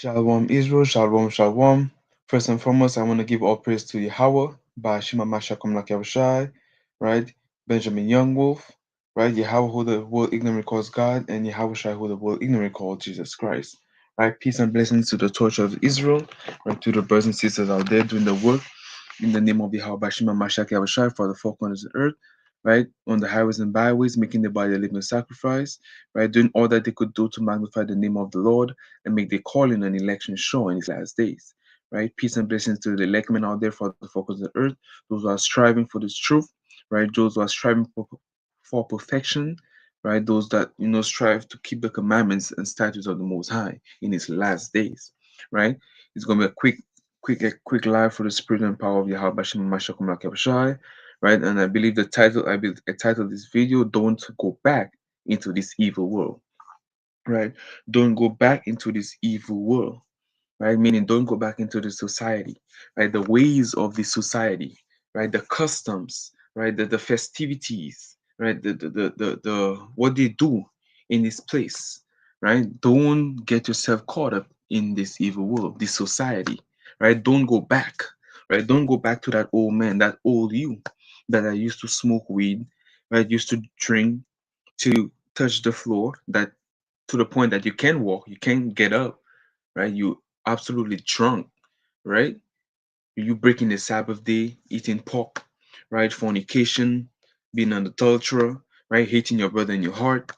Shalom Israel, Shalom, Shalom. First and foremost, I want to give all praise to Yahweh, by Shema Mashakom Lakyavushai, right? Benjamin Young Wolf, right? Yahweh who the world ignorant calls God, and Yahweh Shai who the world ignorant calls Jesus Christ. Right? Peace and blessings to the Church of Israel, right? To the brothers and sisters out there doing the work in the name of Yahweh Shema Mashak Yahushai for the four corners of the earth, right? On the highways and byways, making the body a living sacrifice, right? Doing all that they could do to magnify the name of the Lord and make their calling and election sure in these last days, right? Peace and blessings to the elect men out there for the focus of the earth, those who are striving for this truth, right? Those who are striving for perfection, right? Those that strive to keep the commandments and statutes of the Most High in His last days, right? It's gonna be a quick live for the spirit and power of Yahweh Bashim Mashakum Lakabashai, right? And I believe I titled this video, "Don't Go Back into This Evil World." Right? Don't go back into this evil world, right? Meaning don't go back into the society, right? The ways of the society, right? The customs, right? The festivities, right? The what they do in this place, right? Don't get yourself caught up in this evil world, this society, right? Don't go back, right? Don't go back to that old man, that old you that I used to smoke weed, right? Used to drink, to touch the floor, that to the point that you can walk, you can get up, right? You absolutely drunk, right? You breaking the Sabbath day, eating pork, right? Fornication, being an adulterer, right? Hating your brother in your heart,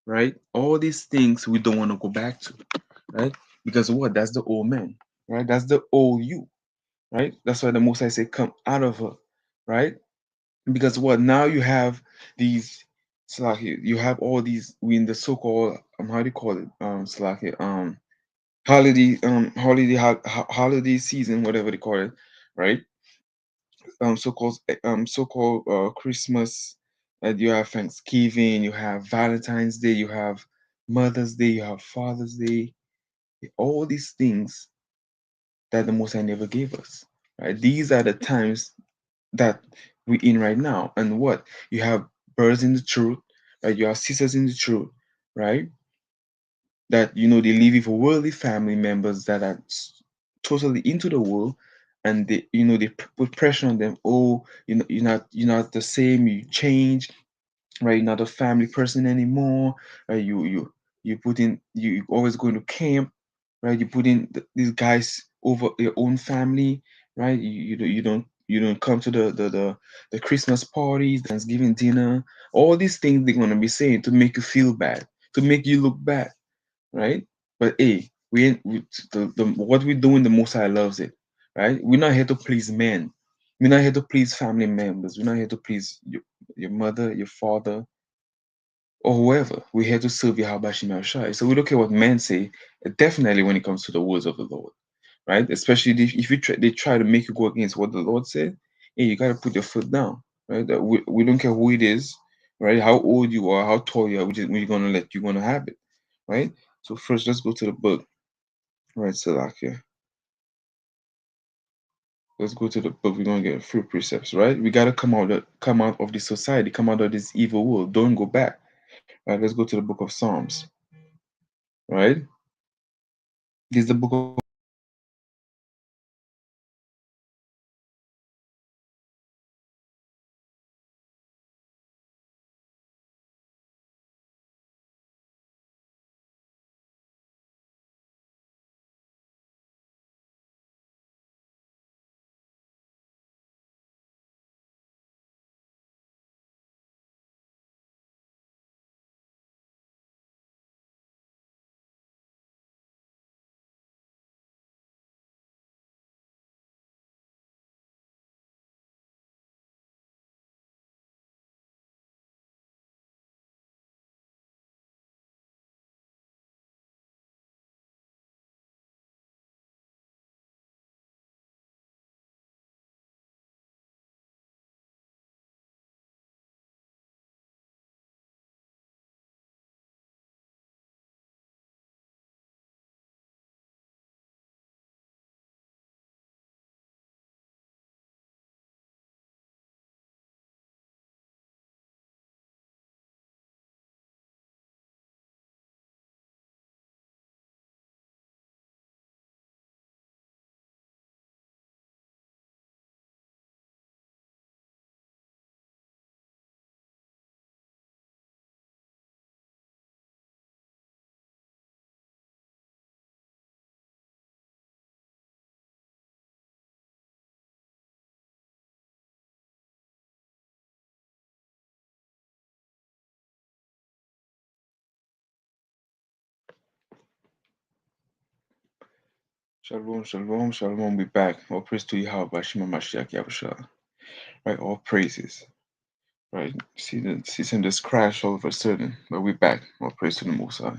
right? All these things we don't want to go back to, right? Because what? That's the old man, right? That's the old you, right? That's why the Most I say, come out of her, right? Because what? Now you have these Salaki, you have all these we in the so-called how do you call it? Salaki, holiday season, whatever they call it, right? So-called Christmas, and you have Thanksgiving, you have Valentine's Day, you have Mother's Day, you have Father's Day, all these things that the Most High never gave us, right? These are the times that we're in right now. And what? You have brothers in the truth, right? You have sisters in the truth, right? That they live with worldly family members that are totally into the world, and they put pressure on them. Oh, you're not the same. You change, right? You're not a family person anymore. Right? You put in you always going to camp, right? You put in these guys over your own family, right? You don't come to the Christmas parties, the Thanksgiving dinner, all these things they're gonna be saying to make you feel bad, to make you look bad, right? But hey, we, ain't- we what we're doing, the Most High loves it, right? We're not here to please men. We're not here to please family members. We're not here to please your mother, your father, or whoever. We're here to serve Yahweh Shai. So we don't care what men say. Definitely, when it comes to the words of the Lord, right? Especially if they try to make you go against what the Lord said, hey, you got to put your foot down, right? That we don't care who it is, right? How old you are, how tall you are. We're gonna have it, right? So first, let's go to the book, right, Salakia. Let's go to the book. We're gonna get a few precepts, right? We gotta come out of this society, come out of this evil world. Don't go back. Right? Let's go to the book of Psalms, right? This is the book of Shalom, shalom, shalom. We back. All praise to Yahweh, Shema Mashiach Yahushua. Right, all praises. Right, see the system just crash all of a sudden, but we back. All praise to the Most High.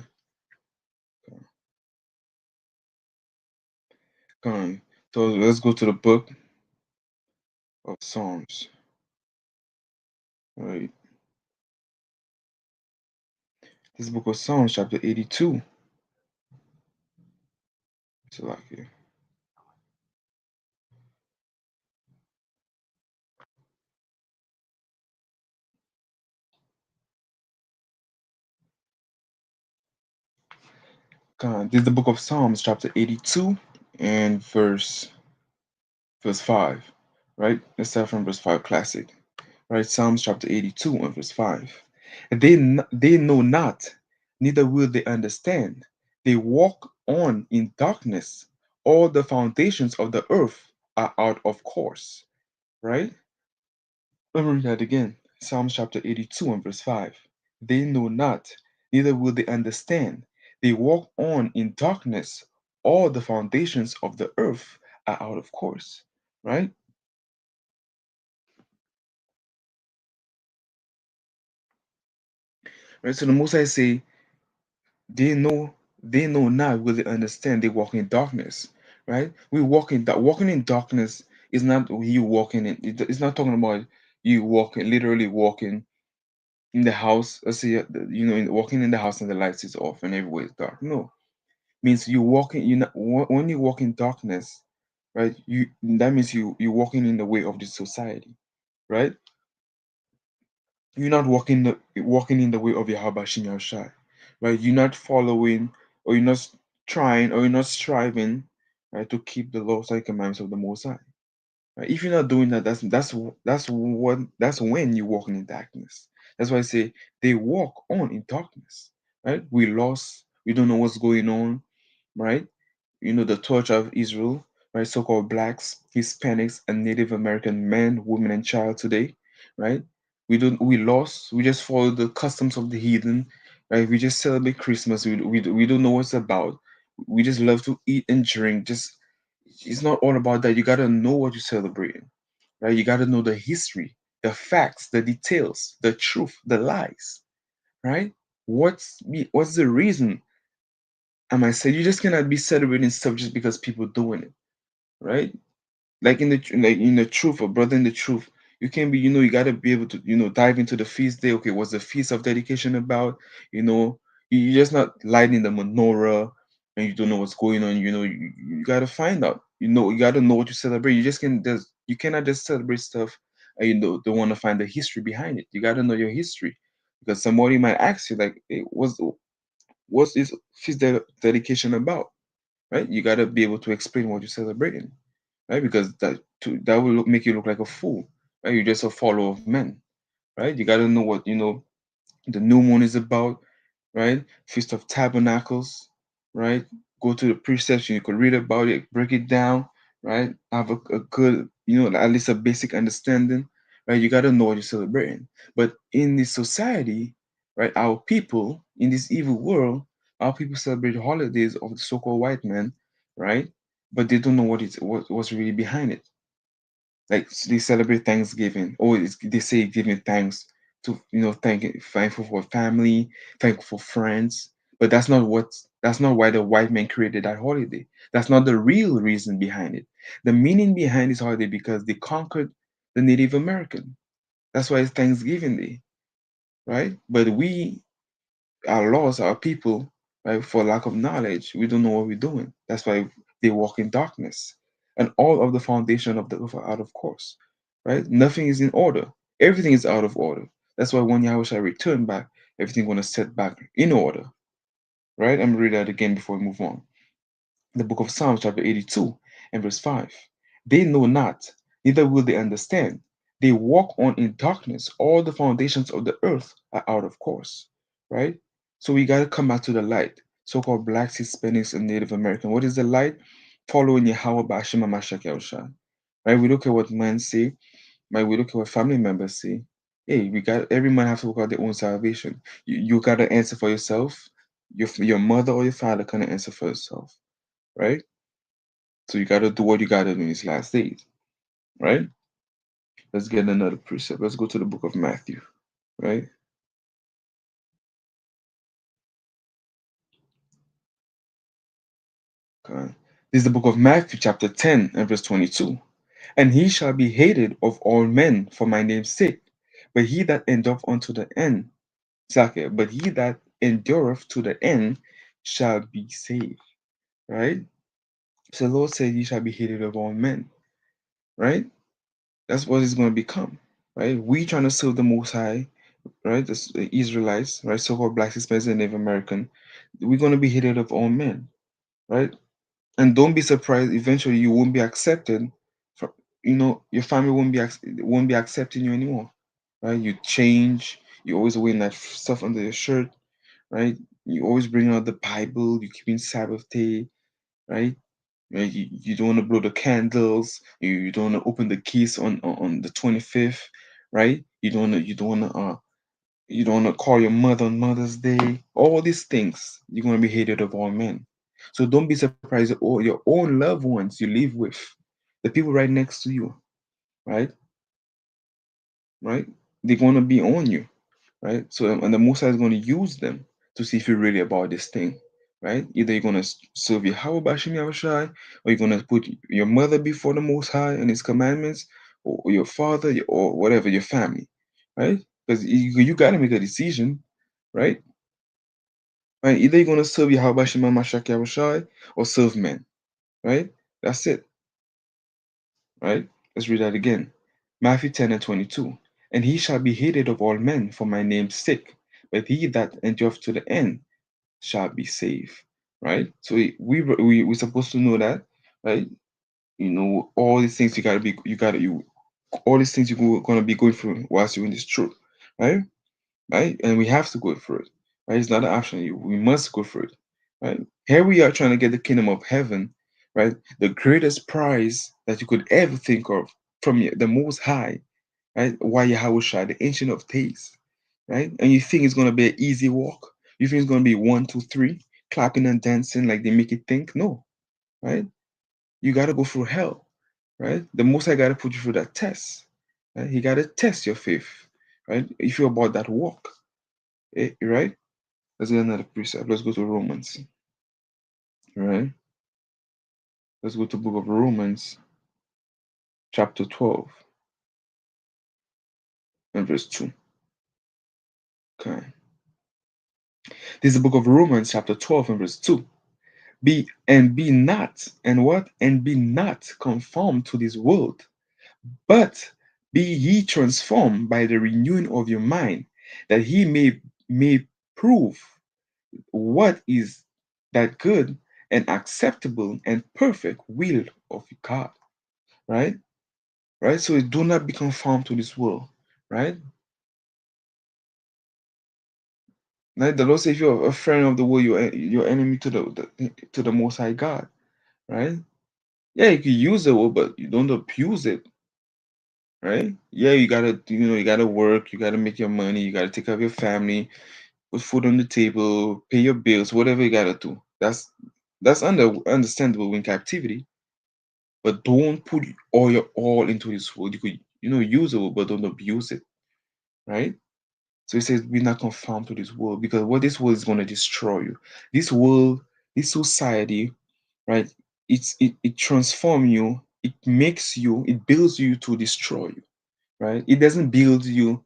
Come on. So let's go to the book of Psalms. Right, this book of Psalms, chapter 82. It's like here. Come on. This is the book of Psalms, chapter 82, and verse 5. Right, let's start from verse 5, classic. Right, Psalms chapter 82 and verse 5. They know not, neither will they understand. They walk on in darkness. All the foundations of the earth are out of course. Right? Let me read that again. Psalms chapter 82 and verse 5. They know not, neither will they understand. They walk on in darkness. All the foundations of the earth are out of course. Right? Right. So the Most I say, they know not, will they understand, they walk in darkness. Right, we walk in that walking in darkness is not you walking in it's not talking about you walking, literally walking in the house. Let's say walking in the house and the lights is off and everywhere is dark. No, means you walking, when you walk in darkness, right, that means you walking in the way of the society. Right, you're not walking in the way of Yahweh Shem Yahushai, right? You're not following, or you're not trying, or you're not striving, right, to keep the laws and commandments of the Most High. Right? If you're not doing that, that's when you're walking in darkness. That's why I say they walk on in darkness. Right? We lost. We don't know what's going on. Right? The torch of Israel, right? So-called blacks, Hispanics, and Native American men, women, and child today, right? We lost. We just follow the customs of the heathen, right? We just celebrate Christmas. We don't know what it's about. We just love to eat and drink. Just it's not all about that. You gotta know what you're celebrating, right? You gotta know the history, the facts, the details, the truth, the lies, right? What's the reason? Am I saying you just cannot be celebrating stuff just because people doing it, right? Like in the truth, or brother, in the truth, you can be, you gotta be able to, dive into the feast day. Okay, what's the feast of dedication about? You know, you're just not lighting the menorah and you don't know what's going on. You gotta find out. You gotta know what you celebrate. You cannot just celebrate stuff and don't want to find the history behind it. You gotta know your history, because somebody might ask you like, hey, what's this feast dedication about? Right? You gotta be able to explain what you're celebrating, right? Because that will make you look like a fool, right? You're just a follower of men, right? You got to know what the new moon is about, right? Feast of Tabernacles, right? Go to the precepts, you could read about it, break it down, right? Have a good, at least a basic understanding, right? You got to know what you're celebrating. But in this society, right, our people in this evil world, our people celebrate holidays of the so-called white man, right? But they don't know what's really behind it. Like they celebrate Thanksgiving, or they say giving thanks to, thankful for family, thankful for friends. But that's not why the white man created that holiday. That's not the real reason behind it. The meaning behind this holiday, because they conquered the Native American. That's why it's Thanksgiving Day, right? But we are lost, our people, right, for lack of knowledge. We don't know what we're doing. That's why they walk in darkness. And all of the foundation of the earth are out of course. Right? Nothing is in order. Everything is out of order. That's why when Yahweh shall return back, everything gonna set back in order. Right? I'm gonna read that again before we move on. The book of Psalms, chapter 82, and verse 5. They know not, neither will they understand. They walk on in darkness. All the foundations of the earth are out of course. Right? So we got to come back to the light. So called blacks, Hispanics, and Native American. What is the light? Following Yahweh Bashima Mashak Yahusha. Right? We look at what men say. Right? We look at what family members say. Hey, every man has to work out their own salvation. You got to answer for yourself. Your mother or your father can't answer for yourself, right? So you gotta do what you gotta do in these last days, right? Let's get another precept. Let's go to the book of Matthew, right? Okay. This is the book of Matthew, chapter 10, and verse 22. And he shall be hated of all men for my name's sake, but he that endureth unto the end, exactly, but he that endureth to the end shall be saved, right? So the Lord said, "Ye shall be hated of all men," right? That's what it's going to become, right? We trying to serve the Most High, right? The Israelites, right? So-called Black, Hispanics, and Native American. We're going to be hated of all men, right? And don't be surprised. Eventually, you won't be accepted. For, your family won't be accepting you anymore, right? You change. You always wearing that stuff under your shirt, right? You always bring out the Bible. You keeping Sabbath day, right? You don't want to blow the candles. You don't want to open the keys on the 25th, right? You don't want to call your mother on Mother's Day. All these things, you're going to be hated of all men. So don't be surprised that all your own loved ones you live with, the people right next to you, right? Right? They're going to be on you, right? So, and the Most High is going to use them to see if you're really about this thing, right? Either you're going to serve Yahweh Bashim Yahushai, or you're going to put your mother before the Most High and His commandments, or your father, or whatever, your family, right? Because you got to make a decision, right? Right? Either you're going to serve Yahweh Shema Mashak Yahushai or serve men, right? That's it, right? Let's read that again. Matthew 10 and 22. And he shall be hated of all men for my name's sake, but he that endureth to the end shall be saved, right? So we're supposed to know that, right? All these things all these things you're going to be going through whilst you're in this truth, right? Right? And we have to go through it, right? It's not an option. We must go through it, right? Here we are trying to get the kingdom of heaven, right? The greatest prize that you could ever think of from the Most High, right? Why Yahweh, the Ancient of Days, right? And you think it's going to be an easy walk? You think it's going to be one, two, three, clapping and dancing like they make it think? No, right? You got to go through hell, right? The Most High got to put you through that test, right? He got to test your faith, right? If you're about that walk, right? Let's get another precept. Let's go to Romans. All right. Let's go to book of Romans, chapter 12, and verse 2. Okay. This is the book of Romans, chapter 12, and verse 2. Be not, and what? And be not conformed to this world, but be ye transformed by the renewing of your mind, that he may prove what is that good and acceptable and perfect will of God. Right? Right? So do not be conformed to this world, right? Right? The Lord says if you're a friend of the world, you're enemy to the Most High God, right? Yeah, you can use the world, but you don't abuse it, right? Yeah, you gotta work, you gotta make your money, you gotta take care of your family, put food on the table, pay your bills, whatever you gotta do. That's understandable in captivity, but don't put all your all into this world. You could use it, but don't abuse it, right? So he says, be not conformed to this world, because what this world is going to destroy you. This world, this society, right? It transforms you, it makes you, it builds you to destroy you, right? It doesn't build you,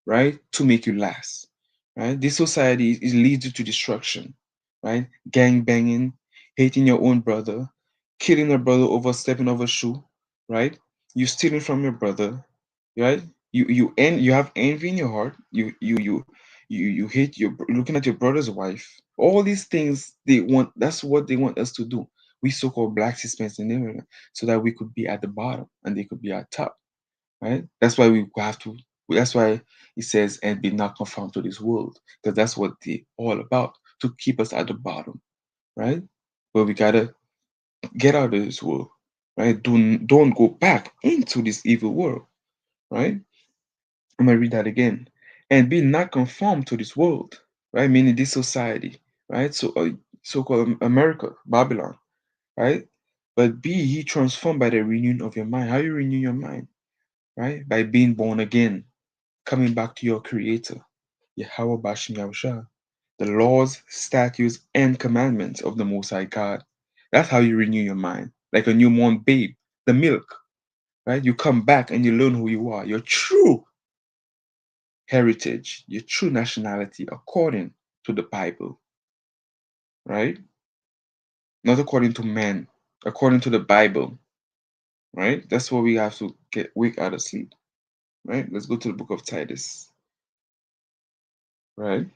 right, to make you last, right? This society is leads you to destruction, right? Gang banging, hating your own brother, killing a brother over stepping over a shoe, right? You stealing from your brother, right? You have envy in your heart. You hate looking at your brother's wife. All these things they want. That's what they want us to do. We so-called black Hispanics in America, so that we could be at the bottom and they could be at top, right? That's why we have to. That's why it says, "And be not conformed to this world," because that's what they all about, to keep us at the bottom, right? But we gotta get out of this world, right? Don't go back into this evil world, right? I'm gonna read that again. And be not conformed to this world, right? Meaning this society, right? So so-called America, Babylon, right? But be ye transformed by the renewing of your mind. How you renew your mind? Right? By being born again, coming back to your creator, Yahweh Bashim Yahusha, the laws, statutes, and commandments of the Most High God. That's how you renew your mind. Like a newborn babe, the milk, right? You come back and you learn who you are, your true heritage, your true nationality, according to the Bible, right? Not according to man, according to the Bible, right? That's what we have to get wake out of sleep, right? Let's go to the book of Titus, right?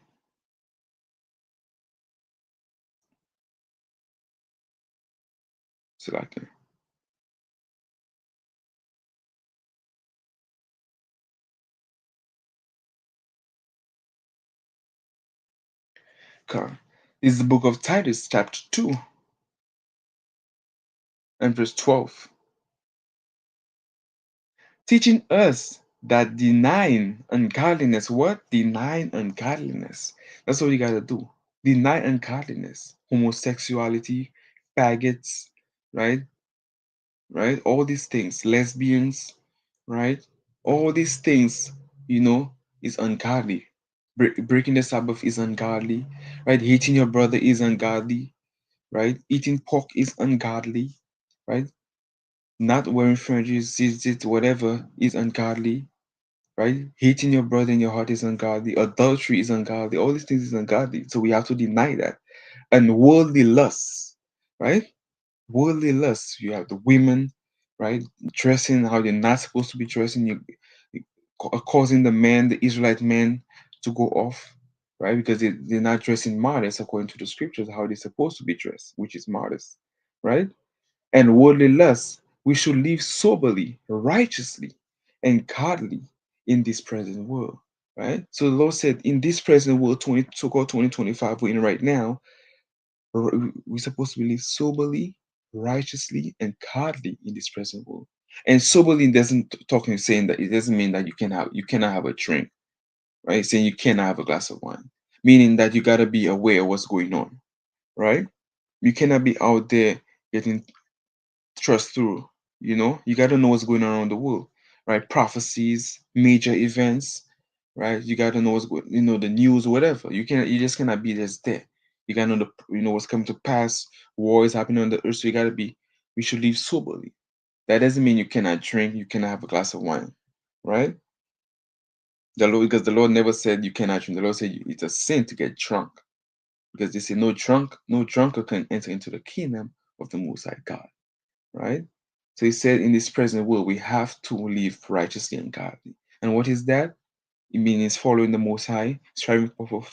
So like, this is the book of Titus, chapter 2, and verse 12, teaching us that denying ungodliness, what? Denying ungodliness. That's what you got to do. Deny ungodliness, homosexuality, faggots, right? Right? All these things, lesbians, right? All these things, is ungodly. Breaking the Sabbath is ungodly, right? Hating your brother is ungodly, right? Eating pork is ungodly, right? Not wearing fringes, zitzit, whatever is ungodly, right? Hating your brother in your heart is ungodly. Adultery is ungodly. All these things is ungodly. So we have to deny that. And worldly lusts, right? Worldly lusts. You have the women, right? Dressing how they're not supposed to be dressing. Causing the men, the Israelite men, to go off, right? Because they're not dressing modest according to the scriptures, how they're supposed to be dressed, which is modest, right? And worldly lust, we should live soberly, righteously, and godly in this present world, right? So the Lord said, in this present world, so-called 2025, we're in right now, we're supposed to live soberly, righteously, and godly in this present world. And soberly doesn't talking saying that it doesn't mean that you cannot have a drink, right? Saying you cannot have a glass of wine, meaning that you gotta be aware of what's going on, right? You cannot be out there getting trust through. You got to know what's going on around the world, right? Prophecies, major events, right? You got to know what's going, the news, whatever. You just cannot be just there. You got to know what's coming to pass. War is happening on the earth, so you got to be. We should live soberly. That doesn't mean you cannot drink, you cannot have a glass of wine, right? Because the Lord never said you cannot drink. The Lord said it's a sin to get drunk, because they say no drunker can enter into the kingdom of the Most High God, right? So he said, in this present world, we have to live righteously and godly. And what is that? It means following the Most High, striving for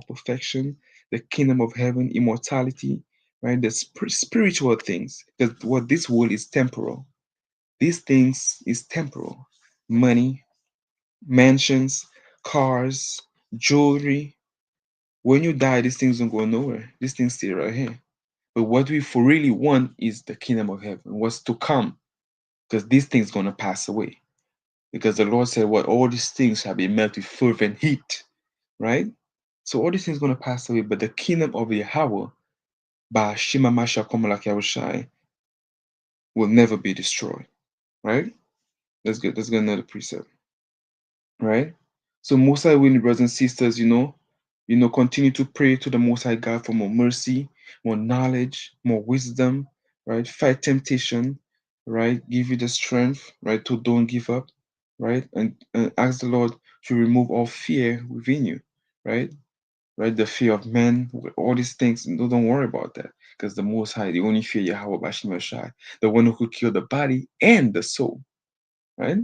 perfection, the kingdom of heaven, immortality, right? The spiritual things. Because what this world is temporal. These things is temporal. Money, mansions, cars, jewelry. When you die, these things don't go nowhere. These things stay right here. But what we for really want is the kingdom of heaven, what's to come, because these things gonna pass away. Because the Lord said, "What all these things shall be melted with fervent heat," right? So all these things gonna pass away, but the kingdom of Yahweh, by Shema Masha Komalak Yahushai, will never be destroyed, right? Let's get another precept, right? So Most High willing brothers and sisters, continue to pray to the Most High God for more mercy, more knowledge, more wisdom, right? Fight temptation, right? Give you the strength, right? To don't give up, right? And ask the Lord to remove all fear within you, right? Right? The fear of men, all these things. No, don't worry about that, because the Most High, the only fear Yahweh Bashim Yashai, the one who could kill the body and the soul, right?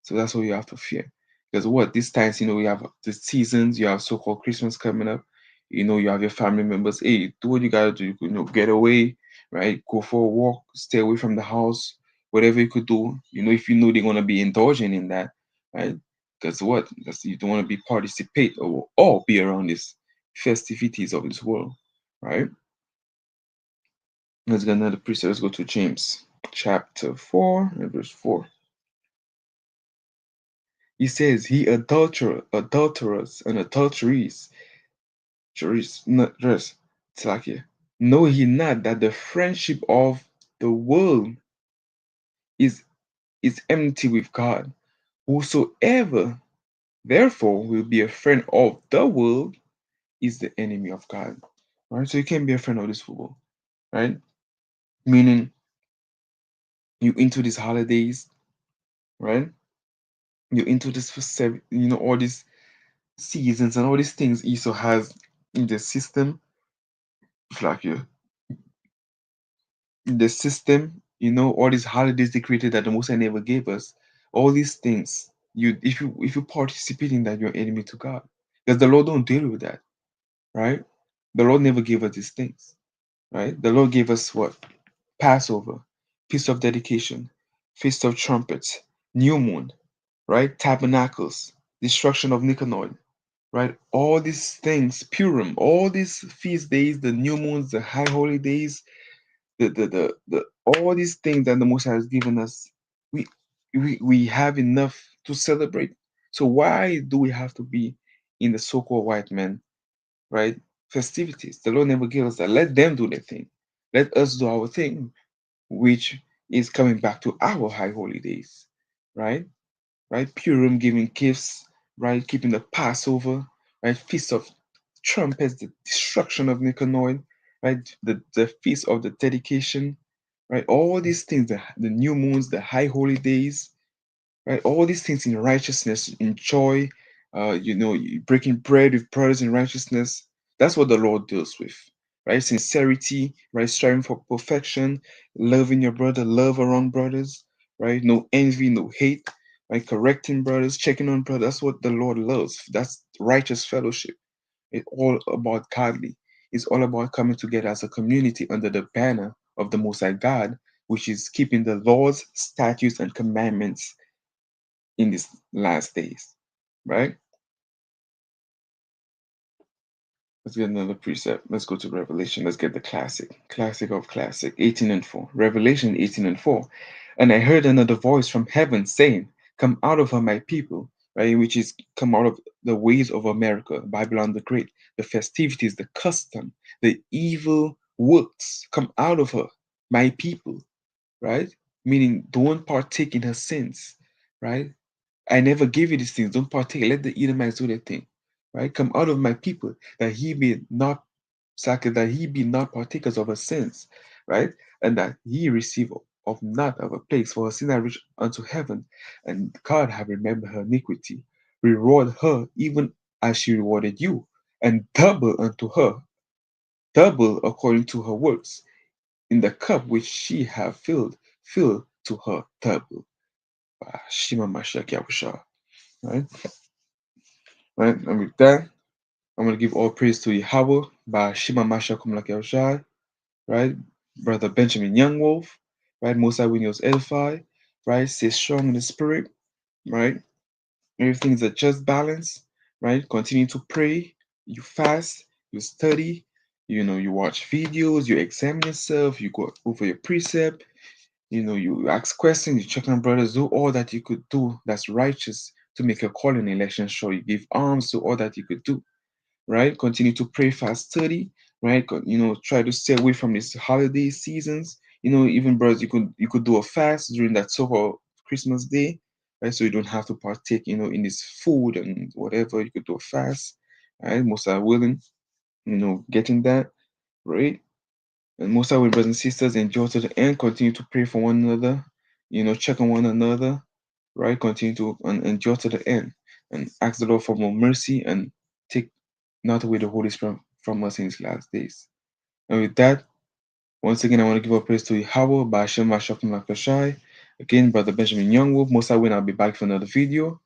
So that's what you have to fear. Because what these times, we have the seasons, you have so-called Christmas coming up, you have your family members. Hey, do what you gotta do. Get away, right? Go for a walk, stay away from the house, whatever you could do. If you know they're gonna be indulging in that, right? Because what? Because you don't want to be participate or be around these festivities of this world, right? Let's get another precept. Let's go to James chapter 4 and verse 4. He says, he adulterers and adulteries, not just, Salakia, know he not that the friendship of the world is enmity with God. Whosoever therefore will be a friend of the world is the enemy of God. Right? So you can't be a friend of this world, right? Meaning you into these holidays, right? You're into this for seven, all these seasons and all these things Esau has in the system. Like you in the system, all these holidays they created that the Most High never gave us. All these things, if you participate in that, you're enemy to God, because the Lord don't deal with that, right? The Lord never gave us these things, right? The Lord gave us what? Passover, Feast of Dedication, Feast of Trumpets, New Moon, right? Tabernacles, Destruction of Nicanor, right? All these things, Purim, all these feast days, the new moons, the high holy days, the all these things that the Most High has given us, we we have enough to celebrate. So why do we have to be in the so-called white man, right? Festivities. The Lord never gave us that. Let them do their thing. Let us do our thing, which is coming back to our high holy days, right? Right? Purim, giving gifts, right? Keeping the Passover, right? Feast of Trumpets, the destruction of Nicanor, right? The feast of the dedication, right? All these things, the new moons, the high holy days, right? All these things in righteousness, in joy, breaking bread with brothers in righteousness. That's what the Lord deals with, right? Sincerity, right? Striving for perfection, loving your brother, love around brothers, right? No envy, no hate, right? Correcting brothers, checking on brothers. That's what the Lord loves. That's righteous fellowship. It's all about godly. It's all about coming together as a community under the banner of the Most High God, which is keeping the laws, statutes, and commandments in these last days, right? Let's get another precept. Let's go to Revelation. Let's get the classic of classic, 18 and 4. Revelation 18 and 4. And I heard another voice from heaven saying, come out of her, my people, right? Which is come out of the ways of America, Babylon the Great, the festivities, the custom, the evil works. Come out of her, my people, right? Meaning don't partake in her sins, right? I never gave you these things. Don't partake. Let the Edomites do their thing. Right? Come out of my people, that he be not that he be not partakers of her sins, right? And that he receive of not of a place, for her sin are reached unto heaven, and God have remembered her iniquity. Reward her even as she rewarded you, and double unto her, double according to her works. In the cup which she have filled, fill to her double. Shima Mashiach Yahushua. Right? Right? And with that, I'm going to give all praise to Yahweh by Shima Masha Kumlak Yahushai, right? Brother Benjamin Youngwolf, right? Mosai Winyos Edify, right? Stay strong in the spirit, right? Everything is a just balance, right? Continue to pray, you fast, you study, you watch videos, you examine yourself, you go over your precept, you ask questions, you check on brothers, do all that you could do that's righteous to make your calling election sure. You give alms to all that you could do, right? Continue to pray, fast, study, right? Try to stay away from these holiday seasons. Even brothers, you could do a fast during that so-called Christmas day, right? So you don't have to partake, in this food and whatever. You could do a fast, right? Most are willing, getting that, right? And most of our brothers and sisters endure to the end. Continue to pray for one another, check on one another, right? Continue to endure to the end and ask the Lord for more mercy and take not away the Holy Spirit from us in these last days. And with that, once again, I want to give a praise to Yahweh, Ba'ashem, Ma'ashakum, Lakashai. Again, Brother Benjamin Youngwolf, Most I will I'll be back for another video,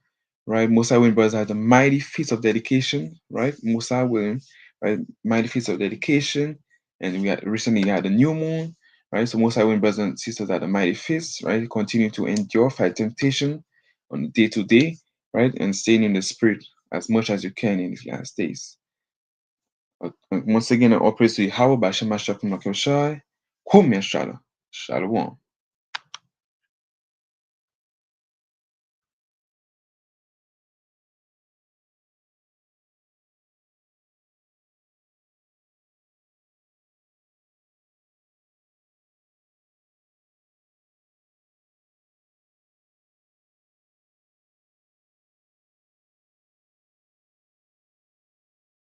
right? Most I brothers had the mighty feast of dedication, right? Most I right? Mighty feast of dedication. And we had recently had the new moon, right? So most I brothers and sisters had the mighty feast, right? Continue to endure, fight temptation on day to day, right? And staying in the spirit as much as you can in these last days. Once again, all praise to Yahweh, Ba'ashem, Ma'ashakum, Lakashai. Kum Yashala. Shalom.